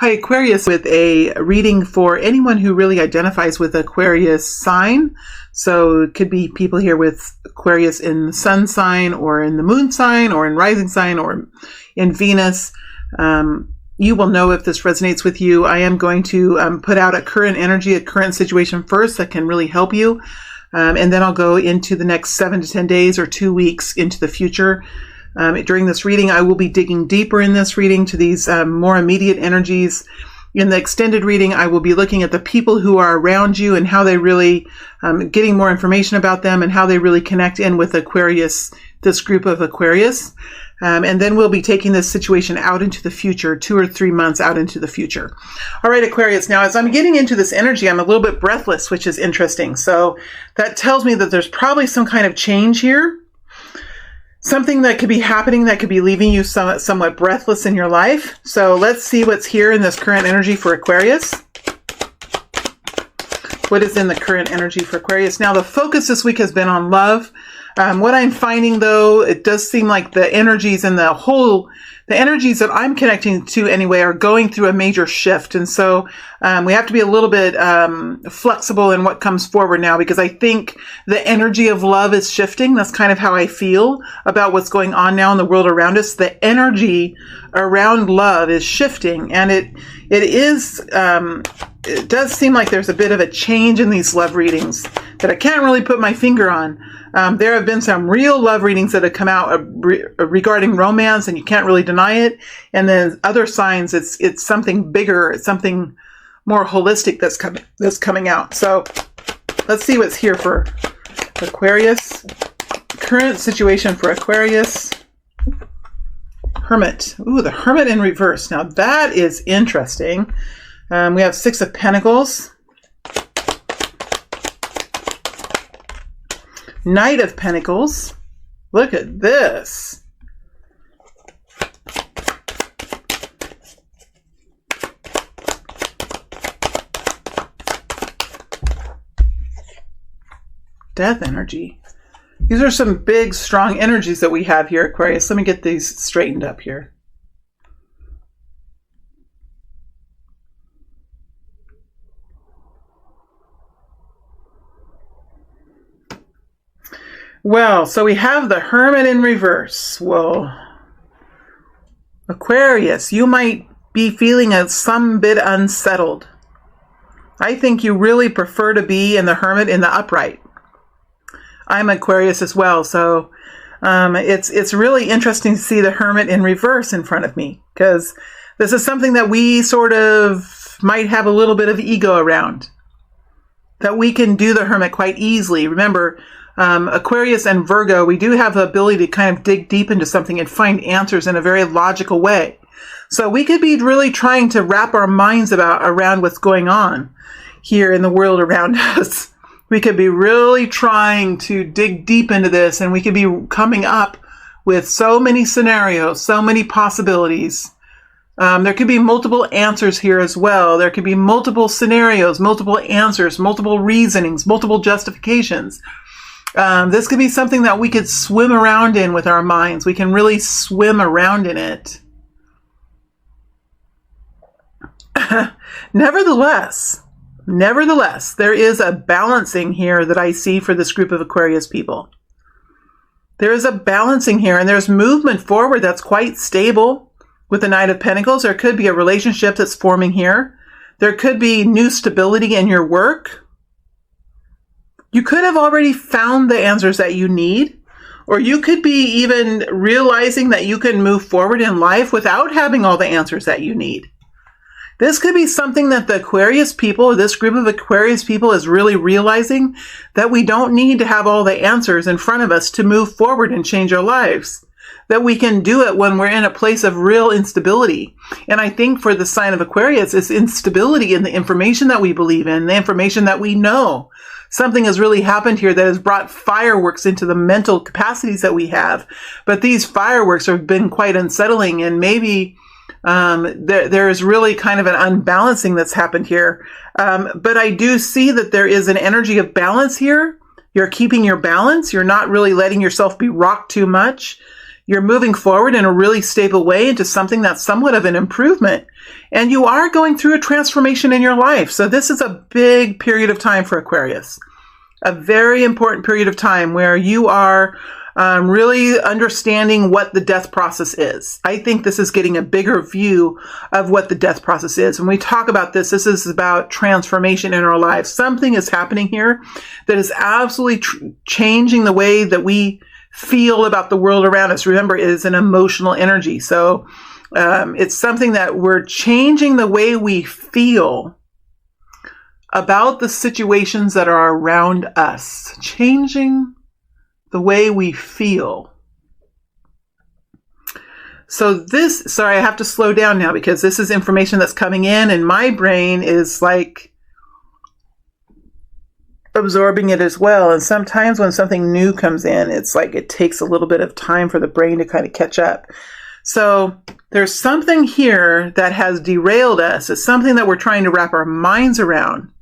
Hi, Aquarius, with a reading for anyone who really identifies with Aquarius sign. So it could be people here with Aquarius in the sun sign or in the moon sign or in rising sign or in Venus. You will know if this resonates with you. I am going to put out a current energy, a current situation first that can really help you. And then I'll go into the next 7 to 10 days or 2 weeks into the future. During this reading, I will be digging deeper in this reading to these more immediate energies. In the extended reading, I will be looking at the people who are around you and how they really, getting more information about them and how they really connect in with Aquarius, this group of Aquarius. And then we'll be taking this situation out into the future, 2 or 3 months out into the future. All right, Aquarius. Now, as I'm getting into this energy, I'm a little bit breathless, which is interesting. So that tells me that there's probably some kind of change here. Something that could be happening that could be leaving you somewhat breathless in your life. So let's see what's here in this current energy for Aquarius. What is in the current energy for Aquarius? Now, the focus this week has been on love. What I'm finding, though, it does seem like the energies and the energies that I'm connecting to anyway are going through a major shift. And so we have to be a little bit flexible in what comes forward now, because I think the energy of love is shifting. That's kind of how I feel about what's going on now in the world around us. The energy around love is shifting, and it does seem like there's a bit of a change in these love readings that I can't really put my finger on. There have been some real love readings that have come out regarding romance, and you can't really deny it. And then other signs, it's something bigger, it's something more holistic that's coming out. So let's see what's here for Aquarius. Current situation for Aquarius. Hermit. Ooh, the Hermit in reverse. Now that is interesting. We have 6 of Pentacles. Knight of Pentacles. Look at this. Death energy. These are some big, strong energies that we have here, Aquarius. Let me get these straightened up here. Well, so we have the Hermit in reverse. Well, Aquarius, you might be feeling some bit unsettled. I think you really prefer to be in the Hermit in the upright. I'm Aquarius as well, so it's really interesting to see the Hermit in reverse in front of me, because this is something that we sort of might have a little bit of ego around, that we can do the Hermit quite easily. Remember, Aquarius and Virgo, we do have the ability to kind of dig deep into something and find answers in a very logical way. So we could be really trying to wrap our minds around what's going on here in the world around us. We could be really trying to dig deep into this, and we could be coming up with so many scenarios, so many possibilities. There could be multiple answers here as well. There could be multiple scenarios, multiple answers, multiple reasonings, multiple justifications. This could be something that we could swim around in with our minds. We can really swim around in it. Nevertheless, there is a balancing here that I see for this group of Aquarius people. There is a balancing here, and there's movement forward that's quite stable with the Knight of Pentacles. There could be a relationship that's forming here. There could be new stability in your work. You could have already found the answers that you need, or you could be even realizing that you can move forward in life without having all the answers that you need. This could be something that the Aquarius people, or this group of Aquarius people, is really realizing, that we don't need to have all the answers in front of us to move forward and change our lives. That we can do it when we're in a place of real instability. And I think for the sign of Aquarius, it's instability in the information that we believe in, the information that we know. Something has really happened here that has brought fireworks into the mental capacities that we have. But these fireworks have been quite unsettling, and maybe there is really kind of an unbalancing that's happened here. But I do see that there is an energy of balance here. You're keeping your balance. You're not really letting yourself be rocked too much. You're moving forward in a really stable way into something that's somewhat of an improvement. And you are going through a transformation in your life. So this is a big period of time for Aquarius. A very important period of time where you are really understanding what the death process is. I think this is getting a bigger view of what the death process is. When we talk about this, this is about transformation in our lives. Something is happening here that is absolutely changing the way that we feel about the world around us. Remember, it is an emotional energy. So it's something that we're changing the way we feel about the situations that are around us. Changing the way we feel. So this, sorry, I have to slow down now because this is information that's coming in and my brain is like absorbing it as well. And sometimes when something new comes in, it's like it takes a little bit of time for the brain to kind of catch up. So there's something here that has derailed us. It's something that we're trying to wrap our minds around.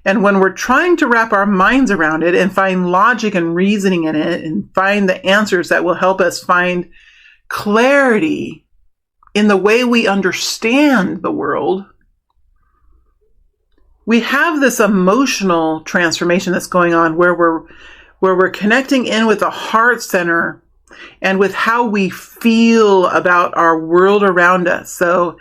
And when we're trying to wrap our minds around it and find logic and reasoning in it and find the answers that will help us find clarity in the way we understand the world, we have this emotional transformation that's going on where we're connecting in with the heart center and with how we feel about our world around us. So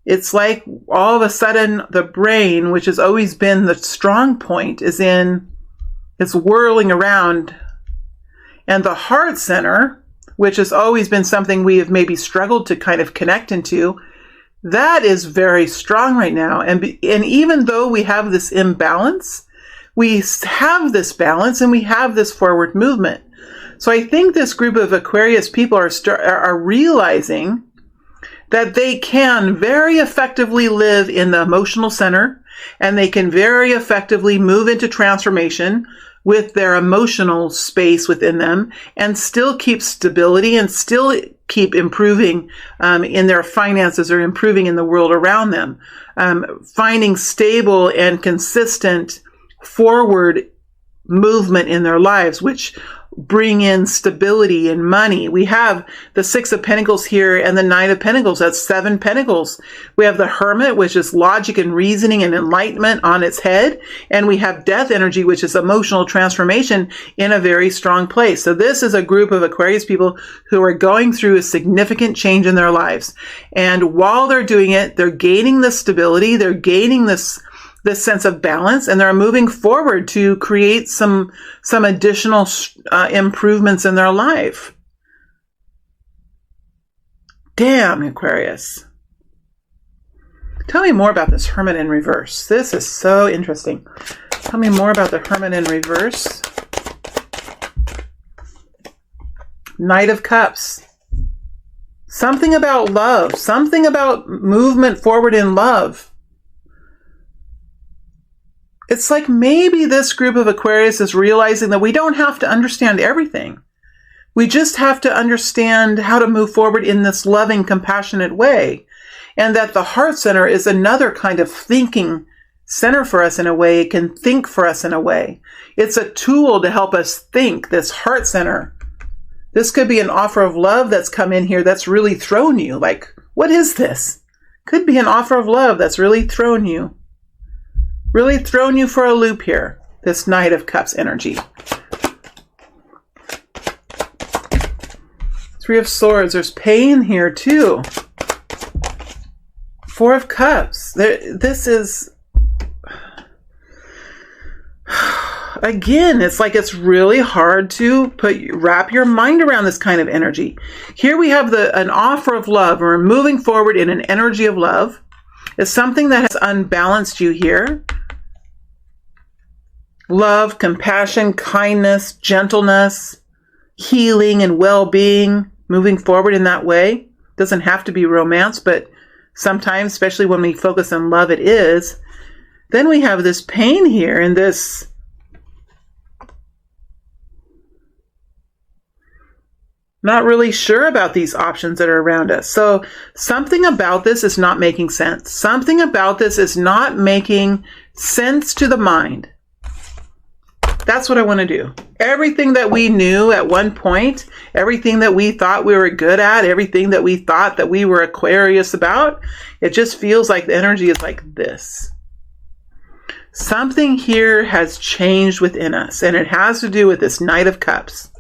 it's like all of a sudden the brain, which has always been the strong point, it's whirling around. And the heart center, which has always been something we have maybe struggled to kind of connect into, that is very strong right now. And even though we have this imbalance, we have this balance and we have this forward movement. So I think this group of Aquarius people are realizing that they can very effectively live in the emotional center and they can very effectively move into transformation with their emotional space within them and still keep stability and still keep improving in their finances or improving in the world around them. Finding stable and consistent forward movement in their lives, which bring in stability and money. We have the Six of Pentacles here and the Nine of Pentacles. That's 7 pentacles. We have the Hermit, which is logic and reasoning and enlightenment on its head. And we have Death energy, which is emotional transformation in a very strong place. So this is a group of Aquarius people who are going through a significant change in their lives. And while they're doing it, they're gaining this stability. They're gaining this sense of balance, and they're moving forward to create some additional improvements in their life. Damn, Aquarius. Tell me more about this Hermit in reverse. This is so interesting. Tell me more about the Hermit in reverse. Knight of Cups. Something about love. Something about movement forward in love. It's like maybe this group of Aquarius is realizing that we don't have to understand everything. We just have to understand how to move forward in this loving, compassionate way. And that the heart center is another kind of thinking center for us in a way. It can think for us in a way. It's a tool to help us think, this heart center. This could be an offer of love that's come in here that's really thrown you. Like, what is this? Could be an offer of love that's really thrown you. Really thrown you for a loop here, this Knight of Cups energy. Three of Swords, there's pain here too. Four of Cups, this is, again, it's like it's really hard to wrap your mind around this kind of energy. Here we have an offer of love, or moving forward in an energy of love. It's something that has unbalanced you here. Love, compassion, kindness, gentleness, healing, and well-being, moving forward in that way. Doesn't have to be romance, but sometimes, especially when we focus on love, it is. Then we have this pain here and this not really sure about these options that are around us. So something about this is not making sense. Something about this is not making sense to the mind. That's what I want to do. Everything that we knew at one point, everything that we thought we were good at, everything that we thought that we were Aquarius about, it just feels like the energy is like this. Something here has changed within us, and it has to do with this Knight of Cups.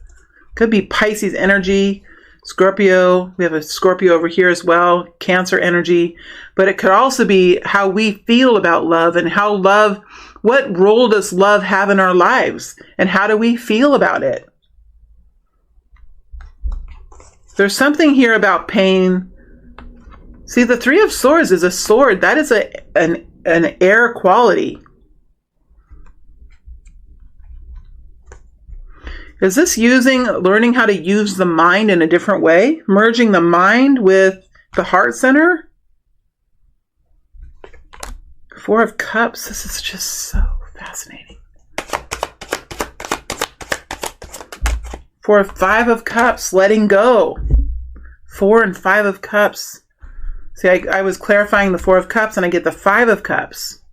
Could be Pisces energy, Scorpio. We have a Scorpio over here as well, Cancer energy. But it could also be how we feel about love and how love, what role does love have in our lives? And how do we feel about it? There's something here about pain. See, the Three of Swords is a sword. That is an air quality. Is this learning how to use the mind in a different way? Merging the mind with the heart center? Four of Cups. This is just so fascinating. Five of Cups. Letting go. 4 and 5 of Cups. See, I was clarifying the 4 of Cups and I get the 5 of Cups.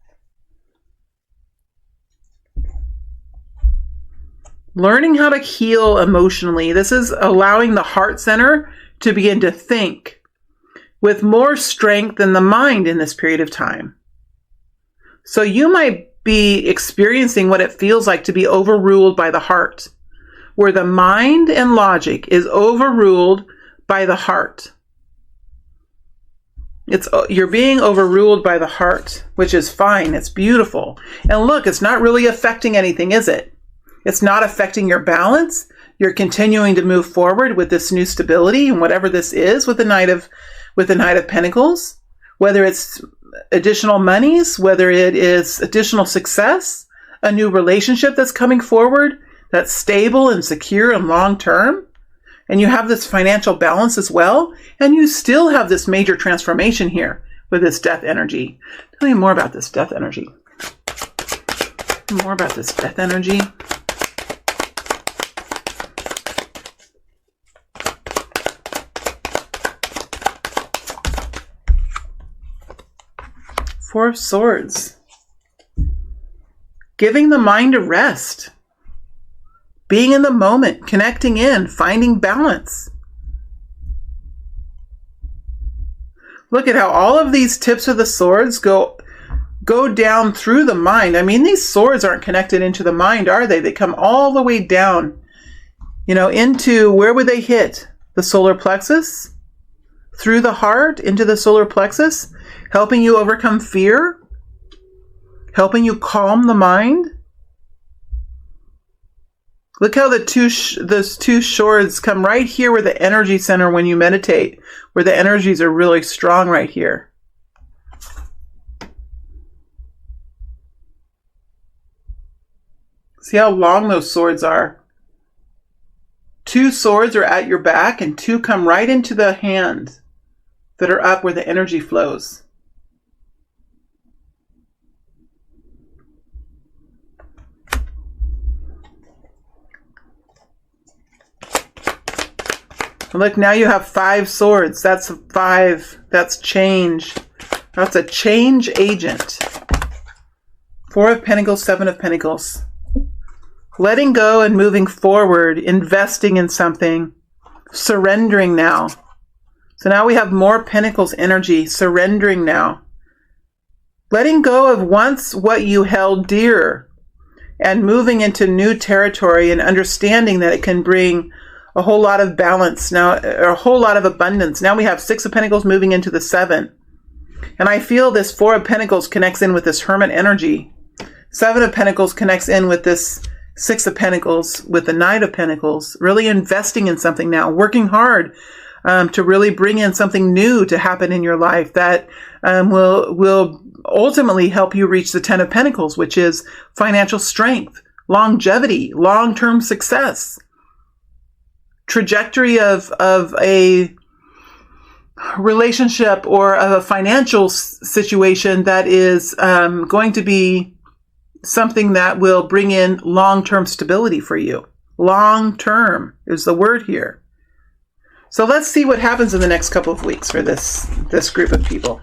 Learning how to heal emotionally. This is allowing the heart center to begin to think with more strength than the mind in this period of time. So you might be experiencing what it feels like to be overruled by the heart, where the mind and logic is overruled by the heart. You're being overruled by the heart, which is fine. It's beautiful. And look, it's not really affecting anything, is it? It's not affecting your balance. You're continuing to move forward with this new stability and whatever this is with the Knight of Pentacles, whether it's additional monies, whether it is additional success, a new relationship that's coming forward that's stable and secure and long term. And you have this financial balance as well. And you still have this major transformation here with this death energy. Tell me more about this death energy. More about this death energy. Four of Swords. Giving the mind a rest. Being in the moment, connecting in, finding balance. Look at how all of these tips of the swords go down through the mind. I mean, these swords aren't connected into the mind, are they? They come all the way down, into, where would they hit? The solar plexus? Through the heart, into the solar plexus? Helping you overcome fear? Helping you calm the mind? Look how those two swords come right here where the energy center when you meditate, where the energies are really strong right here. See how long those swords are. 2 swords are at your back and 2 come right into the hand that are up where the energy flows. Look, now you have 5 swords. That's 5. That's change. That's a change agent. 4 of Pentacles, 7 of Pentacles. Letting go and moving forward, investing in something, surrendering now. So now we have more Pentacles energy, surrendering now. Letting go of once what you held dear and moving into new territory and understanding that it can bring a whole lot of balance now, or a whole lot of abundance. Now we have 6 of Pentacles moving into the 7. And I feel this 4 of Pentacles connects in with this Hermit energy. 7 of Pentacles connects in with this 6 of Pentacles, with the Knight of Pentacles. Really investing in something now, working hard to really bring in something new to happen in your life that will ultimately help you reach the 10 of Pentacles, which is financial strength, longevity, long-term success. Trajectory of a relationship or of a financial situation that is going to be something that will bring in long-term stability for you. Long-term is the word here. So let's see what happens in the next couple of weeks for this group of people.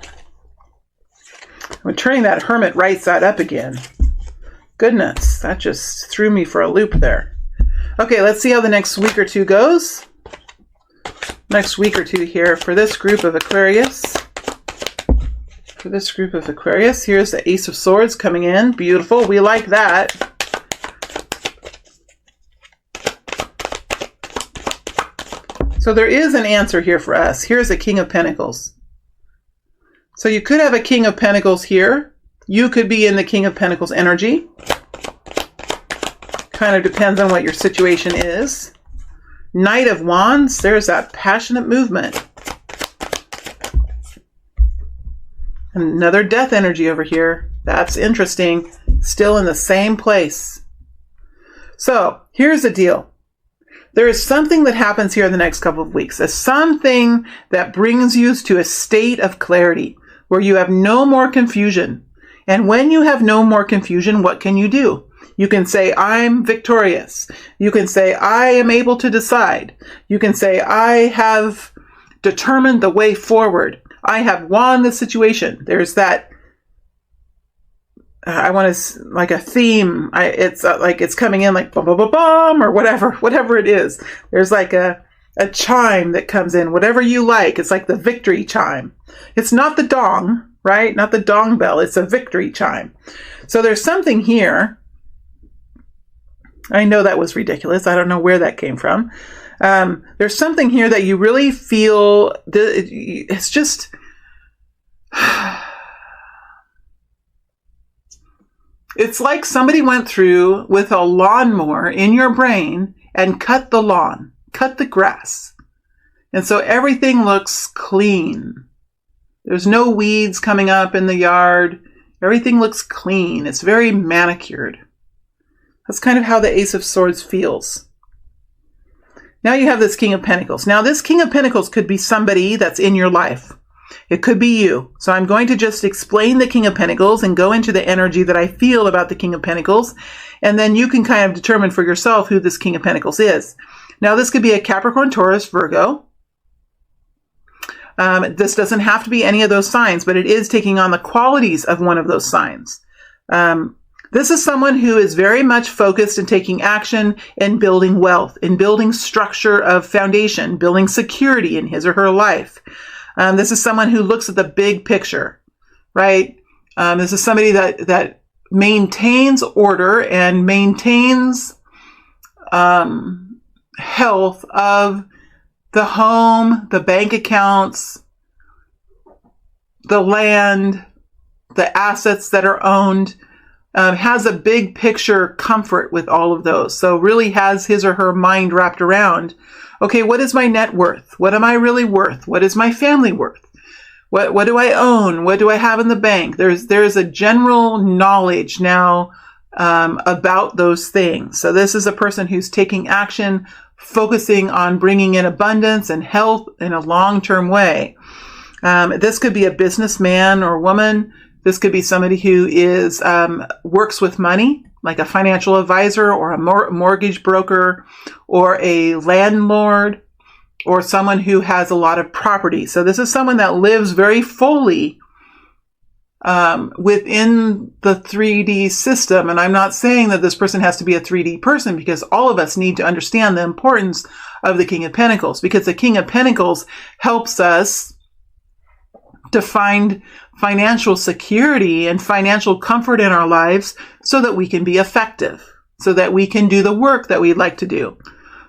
I'm turning that Hermit right side up again. Goodness, that just threw me for a loop there. Okay, let's see how the next week or two goes. Next week or two here for this group of Aquarius. For this group of Aquarius, here's the Ace of Swords coming in. Beautiful. We like that. So there is an answer here for us. Here's a King of Pentacles. So you could have a King of Pentacles here. You could be in the King of Pentacles energy. Kind of depends on what your situation is. Knight of Wands. There's that passionate movement. Another death energy over here. That's interesting. Still in the same place. So here's the deal. There is something that happens here in the next couple of weeks. There's something that brings you to a state of clarity where you have no more confusion. And when you have no more confusion, what can you do? You can say, I'm victorious. You can say, I am able to decide. You can say, I have determined the way forward. I have won the situation. There's that, I want to, like a theme. It's like it's coming in like bum, bum, bum, bum, or whatever it is. There's like a chime that comes in, whatever you like. It's like the victory chime. It's not the dong, right? Not the dong bell. It's a victory chime. So there's something here. I know that was ridiculous. I don't know where that came from. There's something here that you really feel, it's just, it's like somebody went through with a lawnmower in your brain and cut the lawn, cut the grass. And so everything looks clean. There's no weeds coming up in the yard. Everything looks clean. It's very manicured. That's kind of how the Ace of Swords feels. Now you have this King of Pentacles. Now this King of Pentacles could be somebody that's in your life. It could be you. So I'm going to just explain the King of Pentacles and go into the energy that I feel about the King of Pentacles. And then you can kind of determine for yourself who this King of Pentacles is. Now this could be a Capricorn, Taurus, Virgo. This doesn't have to be any of those signs, but it is taking on the qualities of one of those signs. This is someone who is very much focused in taking action in building wealth, in building structure of foundation, building security in his or her life. This is someone who looks at the big picture, right? This is somebody that maintains order and maintains health of the home, the bank accounts, the land, the assets that are owned. Has a big picture comfort with all of those. So really has his or her mind wrapped around, okay, what is my net worth? What am I really worth? What is my family worth? What do I own? What do I have in the bank? There's a general knowledge now about those things. So this is a person who's taking action, focusing on bringing in abundance and health in a long-term way. This could be a businessman or woman. This could be somebody who is works with money, like a financial advisor or a mortgage broker or a landlord or someone who has a lot of property. So this is someone that lives very fully within the 3D system. And I'm not saying that this person has to be a 3D person, because all of us need to understand the importance of the King of Pentacles, because the King of Pentacles helps us to find financial security and financial comfort in our lives so that we can be effective, so that we can do the work that we'd like to do,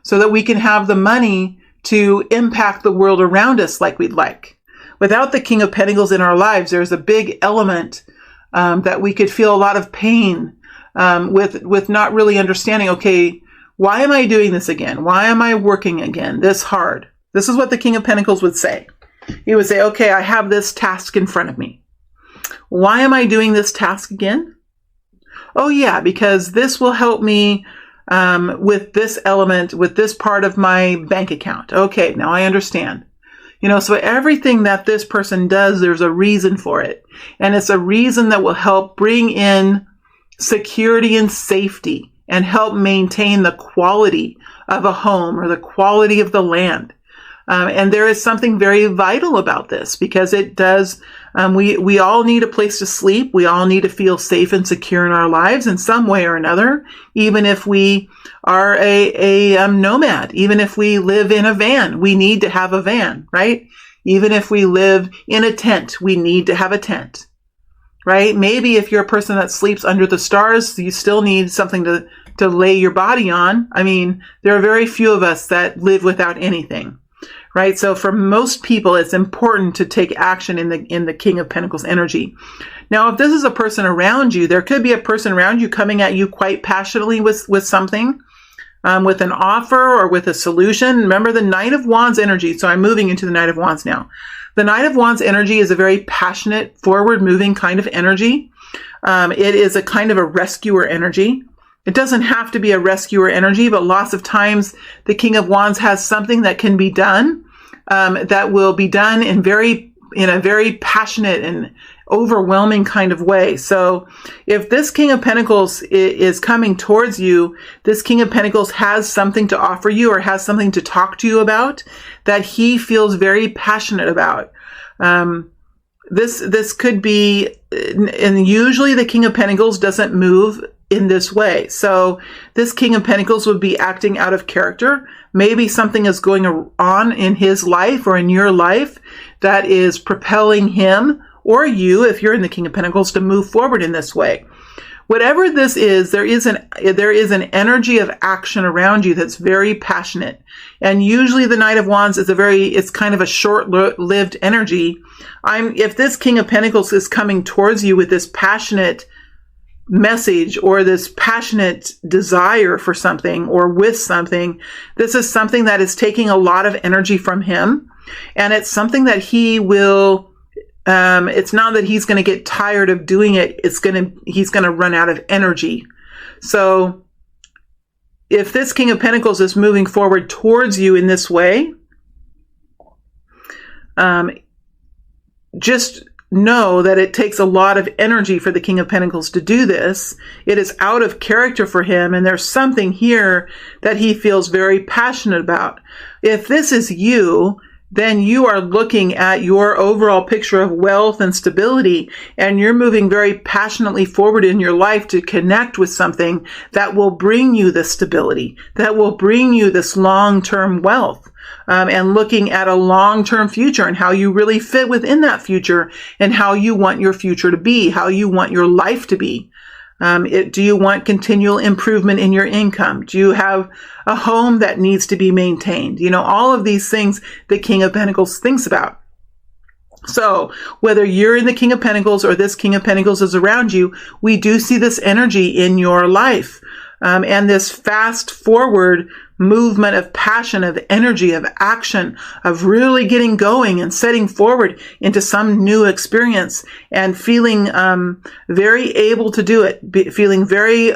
so that we can have the money to impact the world around us like we'd like. Without the King of Pentacles in our lives, there's a big element that we could feel a lot of pain with not really understanding, okay, why am I doing this again? Why am I working again this hard? This is what the King of Pentacles would say. He would say, okay, I have this task in front of me. Why am I doing this task again? Oh yeah, because this will help me with this element, with this part of my bank account. Okay, now I understand. So everything that this person does, there's a reason for it. And it's a reason that will help bring in security and safety and help maintain the quality of a home or the quality of the land. And there is something very vital about this, because it does We all need a place to sleep. We all need to feel safe and secure in our lives in some way or another, even if we are a nomad, even if we live in a van, we need to have a van, right? Even if we live in a tent, we need to have a tent, right? Maybe if you're a person that sleeps under the stars, you still need something to lay your body on. I mean, there are very few of us that live without anything, right? So for most people, it's important to take action in the King of Pentacles energy. Now, if this is a person around you, there could be a person around you coming at you quite passionately with something, with an offer or with a solution. Remember the Knight of Wands energy. So I'm moving into the Knight of Wands now. The Knight of Wands energy is a very passionate, forward-moving kind of energy. It is a kind of a rescuer energy. It doesn't have to be a rescuer energy, but lots of times the King of Wands has something that can be done, that will be done in a very passionate and overwhelming kind of way. So if this King of Pentacles is coming towards you, this King of Pentacles has something to offer you or has something to talk to you about that he feels very passionate about. This could be, and usually the King of Pentacles doesn't move in this way. So this King of Pentacles would be acting out of character. Maybe something is going on in his life or in your life that is propelling him or you, if you're in the King of Pentacles, to move forward in this way. Whatever this is, there is an energy of action around you that's very passionate. And usually the Knight of Wands is it's kind of a short-lived energy. If this King of Pentacles is coming towards you with this passionate message or this passionate desire for something or with something, this is something that is taking a lot of energy from him. And it's something that he will, it's not that he's going to get tired of doing it. He's going to run out of energy. So if this King of Pentacles is moving forward towards you in this way, just know that it takes a lot of energy for the King of Pentacles to do this. It is out of character for him, and there's something here that he feels very passionate about. If this is you, then you are looking at your overall picture of wealth and stability, and you're moving very passionately forward in your life to connect with something that will bring you this stability, that will bring you this long-term wealth, and looking at a long-term future and how you really fit within that future and how you want your future to be, how you want your life to be. Do you want continual improvement in your income? Do you have a home that needs to be maintained? You know, all of these things the King of Pentacles thinks about. So whether you're in the King of Pentacles or this King of Pentacles is around you, we do see this energy in your life. And this fast forward movement of passion, of energy, of action, of really getting going and setting forward into some new experience and feeling very able to do it, feeling very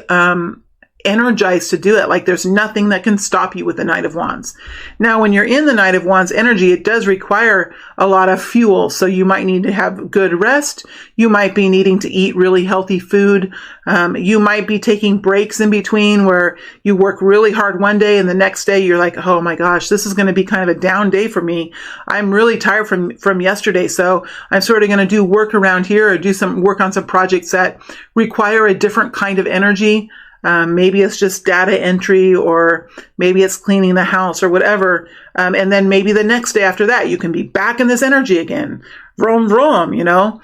energized to do it. Like there's nothing that can stop you with the Knight of Wands. Now, when you're in the Knight of Wands energy, it does require a lot of fuel. So you might need to have good rest. You might be needing to eat really healthy food. You might be taking breaks in between where you work really hard one day and the next day you're like, oh my gosh, this is going to be kind of a down day for me. I'm really tired from yesterday. So I'm sort of going to do work around here or do some work on some projects that require a different kind of energy. Maybe it's just data entry, or maybe it's cleaning the house or whatever. And then maybe the next day after that, you can be back in this energy again. Vroom, vroom, you know,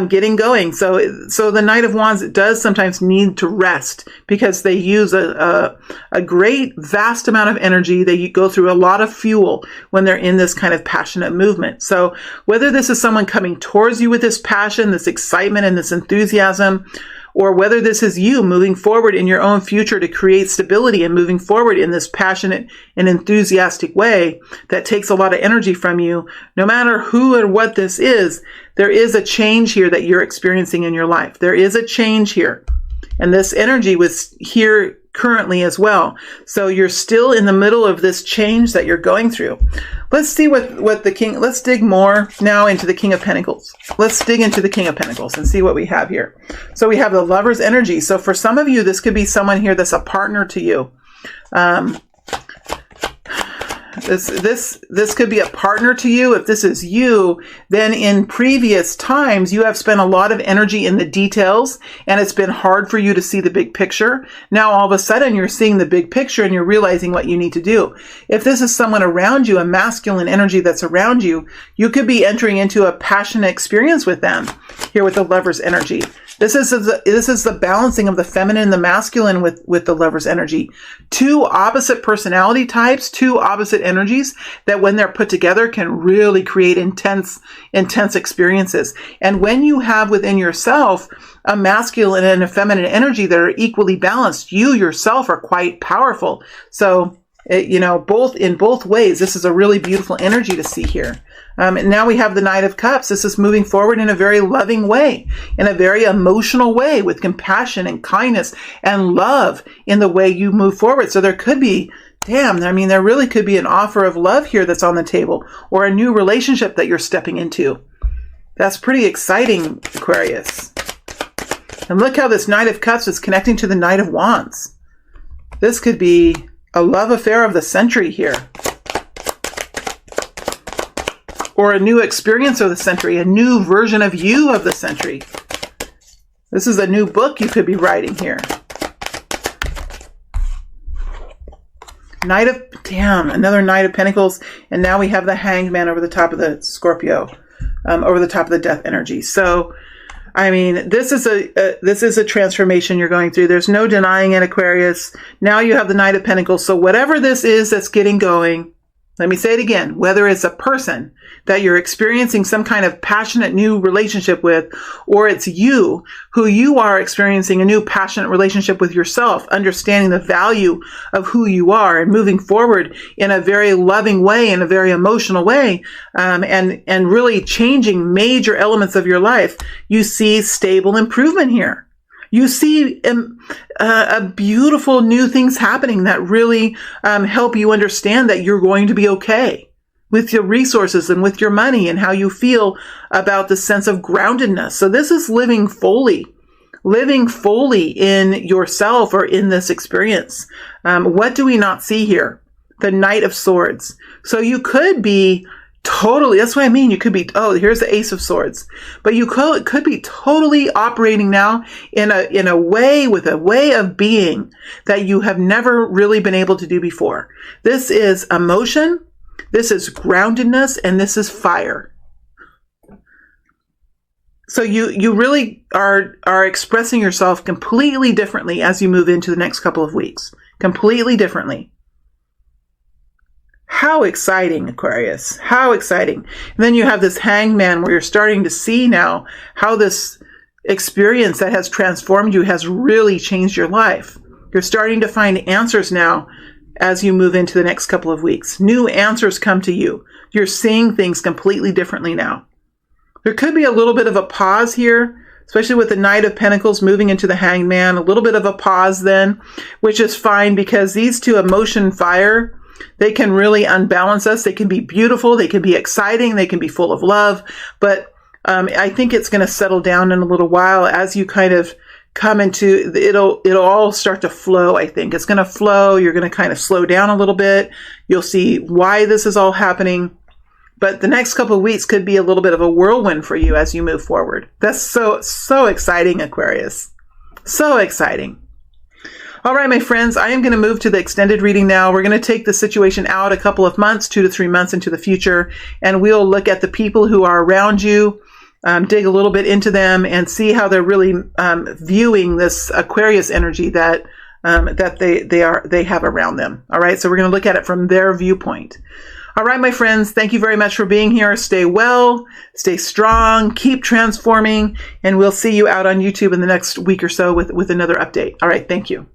getting going. So the Knight of Wands does sometimes need to rest because they use a great vast amount of energy. They go through a lot of fuel when they're in this kind of passionate movement. So whether this is someone coming towards you with this passion, this excitement, and this enthusiasm, or whether this is you moving forward in your own future to create stability and moving forward in this passionate and enthusiastic way that takes a lot of energy from you, no matter who and what this is, there is a change here that you're experiencing in your life. There is a change here. And this energy was here currently as well. So you're still in the middle of this change that you're going through. Let's see what the King, let's dig more now into the King of Pentacles. Let's dig into the King of Pentacles and see what we have here. So we have the Lover's energy. So for some of you, this could be someone here that's a partner to you. This could be a partner to you. If this is you, then in previous times, you have spent a lot of energy in the details and it's been hard for you to see the big picture. Now, all of a sudden, you're seeing the big picture and you're realizing what you need to do. If this is someone around you, a masculine energy that's around you, you could be entering into a passionate experience with them here with the Lover's energy. This is the balancing of the feminine and the masculine with the Lover's energy. Two opposite personality types, two opposite energies that when they're put together can really create intense experiences. And when you have within yourself a masculine and a feminine energy that are equally balanced, you yourself are quite powerful. So, in both ways, this is a really beautiful energy to see here. And now we have the Knight of Cups. This is moving forward in a very loving way, in a very emotional way, with compassion and kindness and love in the way you move forward. So there could be, there really could be an offer of love here that's on the table, or a new relationship that you're stepping into. That's pretty exciting, Aquarius. And look how this Knight of Cups is connecting to the Knight of Wands. This could be a love affair of the century here. Or a new experience of the century, a new version of you of the century. This is a new book you could be writing here. Another Knight of Pentacles. And now we have the Hanged Man over the top of the Scorpio, over the top of the Death energy. So, this is a transformation you're going through. There's no denying it, Aquarius. Now you have the Knight of Pentacles. So whatever this is that's getting going, let me say it again, whether it's a person that you're experiencing some kind of passionate new relationship with, or it's you who you are experiencing a new passionate relationship with yourself, understanding the value of who you are and moving forward in a very loving way, in a very emotional way, and really changing major elements of your life, you see stable improvement here. You see a beautiful new things happening that really help you understand that you're going to be okay with your resources and with your money and how you feel about the sense of groundedness. So this is living fully in yourself or in this experience. What do we not see here? The Knight of Swords. So you could be totally, that's what I mean. You could be, here's the Ace of Swords. But you could be totally operating now in a way, with a way of being that you have never really been able to do before. This is emotion, this is groundedness, and this is fire. So you really are expressing yourself completely differently as you move into the next couple of weeks. Completely differently. How exciting, Aquarius. How exciting. And then you have this Hanged Man where you're starting to see now how this experience that has transformed you has really changed your life. You're starting to find answers now as you move into the next couple of weeks. New answers come to you. You're seeing things completely differently now. There could be a little bit of a pause here, especially with the Knight of Pentacles moving into the Hanged Man. A little bit of a pause then, which is fine because these two, emotion, fire, they can really unbalance us. They can be beautiful. They can be exciting. They can be full of love. But I think it's going to settle down in a little while as you kind of come into, it'll all start to flow, I think. It's going to flow. You're going to kind of slow down a little bit. You'll see why this is all happening. But the next couple of weeks could be a little bit of a whirlwind for you as you move forward. That's so exciting, Aquarius. So exciting. All right, my friends, I am going to move to the extended reading now. We're going to take the situation out a couple of months, 2 to 3 months into the future, and we'll look at the people who are around you, dig a little bit into them, and see how they're really viewing this Aquarius energy that they have around them. All right, so we're going to look at it from their viewpoint. All right, my friends, thank you very much for being here. Stay well, stay strong, keep transforming, and we'll see you out on YouTube in the next week or so with another update. All right, thank you.